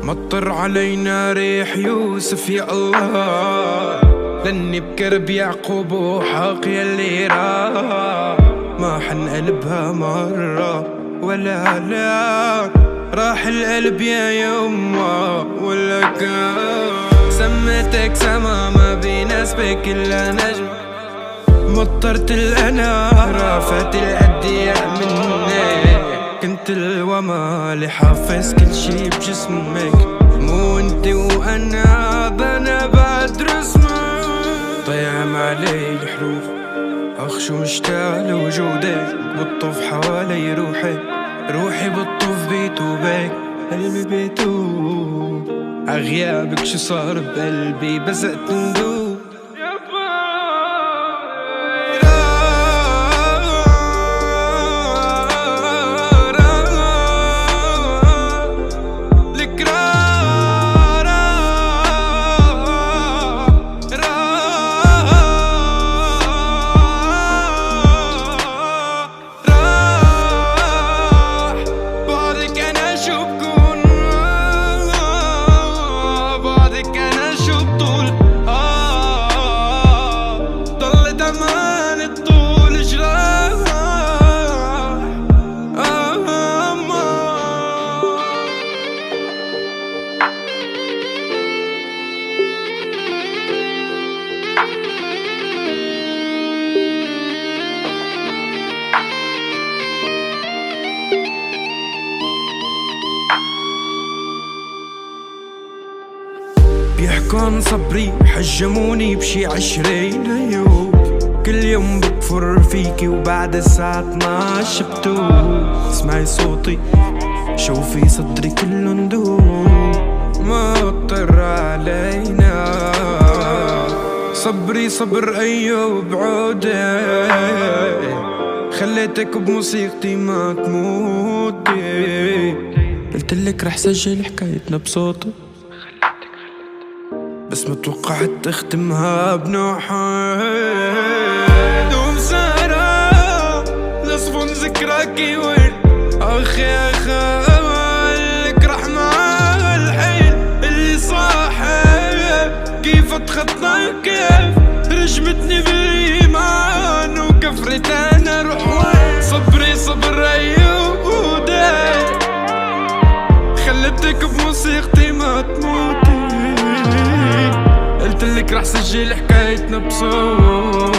مطر علينا ريح يوسف يا الله، لاني بكرب يعقوب وحاق يلي ما حنقلبها مرة ولا لا، راح القلب يا يما ولا كان. سميتك سما ما بيناسبك إلا نجم، مطرت الأنار رافت الأدياء مني، كنت الوما اللي حافظ كل شي بجسمك، مو انتي وانا ضنا بدرس طيعم علي الحروف، اخ شو مشتاق لوجودك بتطوف حوالي روحي، روحي بتطوف بيتوبك قلبي بيتوب، عغيابك شو صار بقلبي بزقت ندوب. بيحكوا عن صبري حجموني بشي 20 يوم، كل يوم بكفر فيكي وبعد الساعة 12 بتوب، اسمعي صوتي شوفي صدري كله ندوب، ما اضطر علينا صبري صبر أيوب عودي، خليتك بموسيقتي ما تموتي، قلتلك رح سجل حكايتنا بصوتي بس متوقعت تختمها بنوحة دوم سهرة لصفون ذكراكي وين اخ يا خالك رح مع الحين اللي صاحب كيف اتخطى كيف رجمتني بالايمان وكفرت انا روح وين. صبري صبر ايودي خلتك بموسيقتي ما تموتي، قلتلك رح سجل حكايتنا بصوت